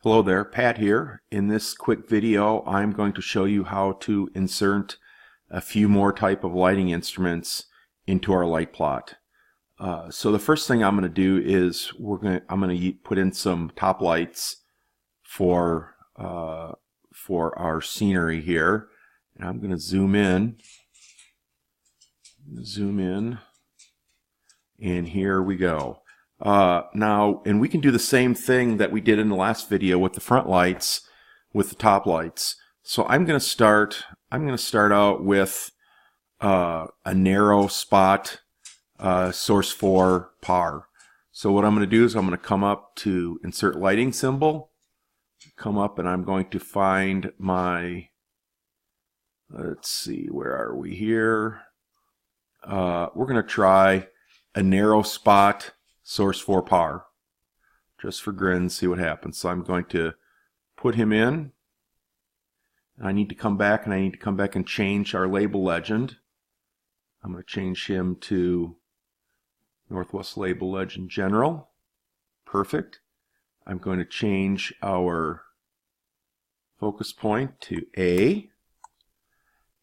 Hello there, Pat here. In this quick video, I'm going to show you how to insert a few more type of lighting instruments into our light plot. So the first thing I'm going to do is I'm going to put in some top lights for our scenery here. And I'm going to zoom in, and here we go. Now, and we can do the same thing that we did in the last video with the front lights, with the top lights. So I'm going to start out with a narrow spot source 4 par. So what I'm going to do is I'm going to come up to insert lighting symbol, come up, and I'm going to find my, let's see, where are we here? We're going to try a narrow spot source 4 par, just for grins, see what happens. So I'm going to put him in. I need to come back, and I need to come back and change our label legend. I'm going to change him to Northwest Label Legend General. Perfect. I'm going to change our focus point to A.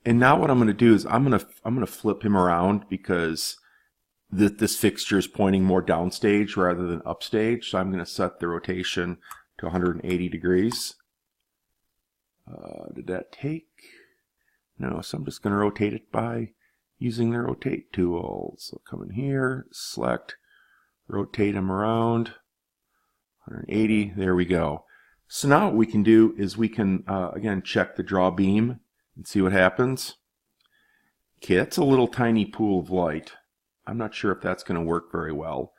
And now what I'm going to do is I'm going to flip him around because this fixture is pointing more downstage rather than upstage, so I'm going to set the rotation to 180 degrees. Did that take? No, so I'm just going to rotate it by using the rotate tool. So come in here, select, rotate him around 180. There we go. So now what we can do is we can again check the draw beam and see what happens. Okay, that's a little tiny pool of light. I'm not sure if that's going to work very well.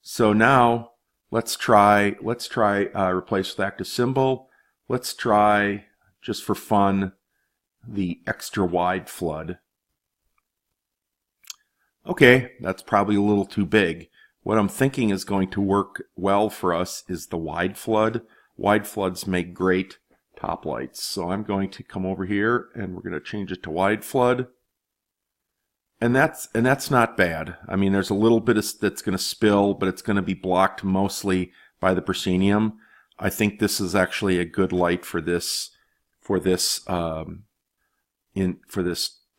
So now let's try replace with active symbol. Let's try, just for fun, the extra wide flood. Okay, that's probably a little too big. What I'm thinking is going to work well for us is the wide flood. Wide floods make great top lights. So I'm going to come over here and we're going to change it to wide flood. And that's not bad. I mean, there's a little bit that's going to spill, but it's going to be blocked mostly by the proscenium. I think this is actually a good light for this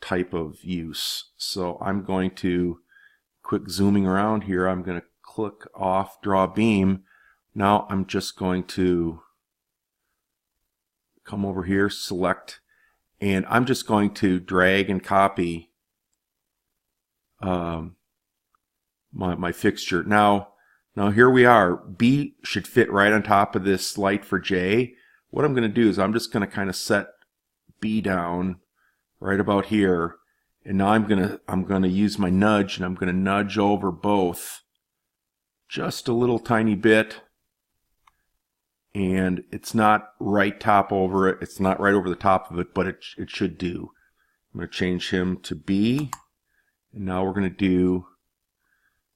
type of use. So I'm going to, quick zooming around here, I'm going to click off draw beam. Now I'm just going to come over here, select, and I'm just going to drag and copy my fixture. Now here we are. B should fit right on top of this light for J. What I'm going to do is I'm just going to kind of set B down right about here, and now I'm going to use my nudge, and I'm going to nudge over both just a little tiny bit. And it's not right top over it. It's not right over the top of it, but it should do. I'm going to change him to B. And now we're going to do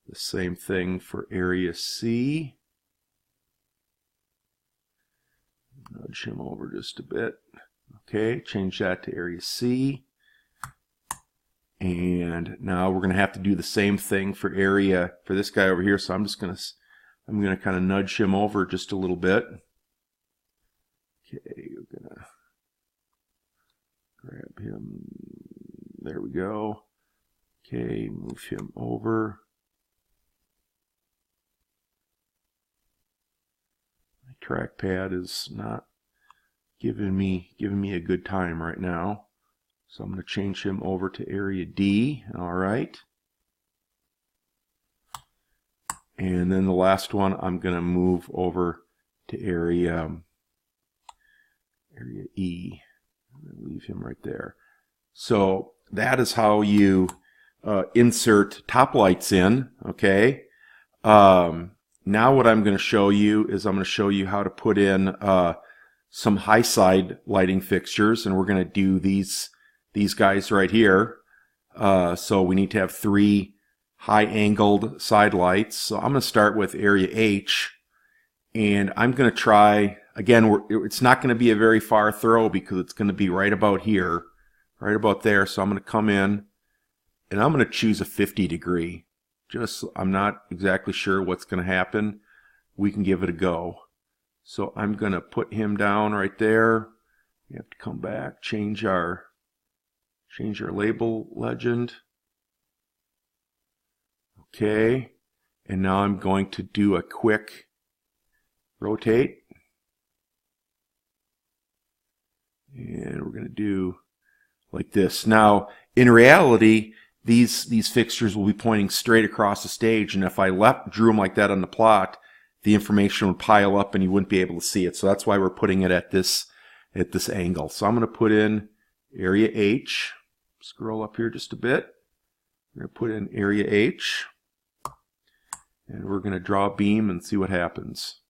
the same thing for area C. Nudge him over just a bit. Okay, change that to area C. And now we're going to have to do the same thing for this guy over here. So I'm going to kind of nudge him over just a little bit. Okay, we're going to grab him. There we go. Okay, move him over. My trackpad is not giving me a good time right now. So I'm going to change him over to area D. All right. And then the last one, I'm going to move over to area E. I'm going to leave him right there. So that is how you insert top lights in. Okay. Now what I'm going to show you is I'm going to show you how to put in some high side lighting fixtures, and we're going to do these guys right here. So we need to have 3 high angled side lights. So I'm going to start with area H, and I'm going to try again. It's not going to be a very far throw because it's going to be right about here, right about there. So I'm going to come in, and I'm going to choose a 50 degree. I'm not exactly sure what's going to happen. We can give it a go. So I'm going to put him down right there. We have to come back, change our label legend. Okay, and now I'm going to do a quick rotate. And we're going to do like this. Now, in reality, these fixtures will be pointing straight across the stage, and if I drew them like that on the plot, the information would pile up and you wouldn't be able to see it. So that's why we're putting it at this angle. So I'm going to put in area H. Scroll up here just a bit. I'm going to put in area H, and we're going to draw a beam and see what happens.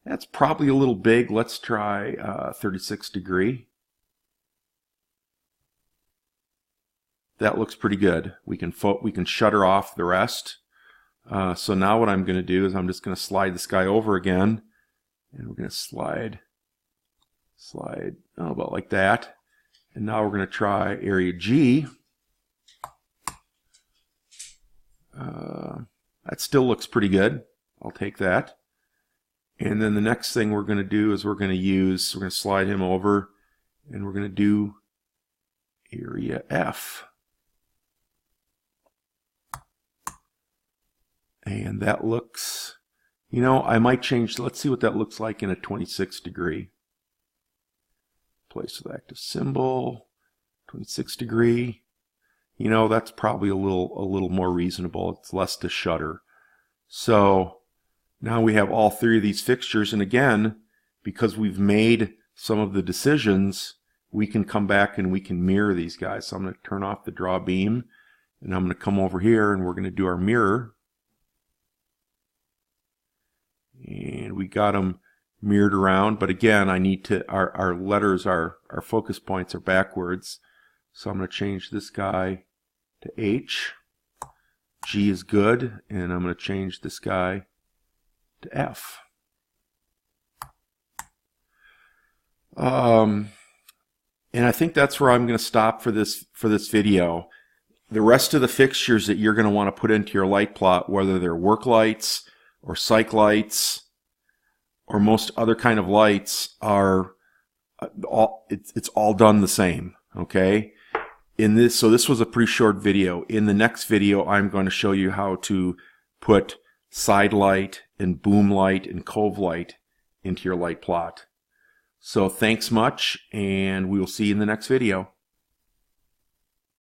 That's probably a little big. Let's try 36 degree. That looks pretty good. We can shutter off the rest. So now what I'm going to do is I'm just going to slide this guy over again, and we're going to slide about like that. And now we're going to try area G. That still looks pretty good. I'll take that. And then the next thing we're going to do is we're going to slide him over, and we're going to do area F. And that looks, I might change, let's see what that looks like in a 26 degree. Place with active symbol, 26 degree. That's probably a little more reasonable. It's less to shutter. So now we have all three of these fixtures, and again, because we've made some of the decisions, we can come back and we can mirror these guys. So I'm going to turn off the draw beam, and I'm going to come over here and we're going to do our mirror. And we got them mirrored around, but again, I need to, our letters, our focus points are backwards. So I'm going to change this guy to H. G is good, and I'm going to change this guy to F. And I think that's where I'm going to stop for this video. The rest of the fixtures that you're going to want to put into your light plot, whether they're work lights or cyc lights or most other kind of lights, are it's all done the same. Okay. So this was a pretty short video. In the next video, I'm going to show you how to put side light and boom light and cove light into your light plot. So thanks much, and we will see you in the next video.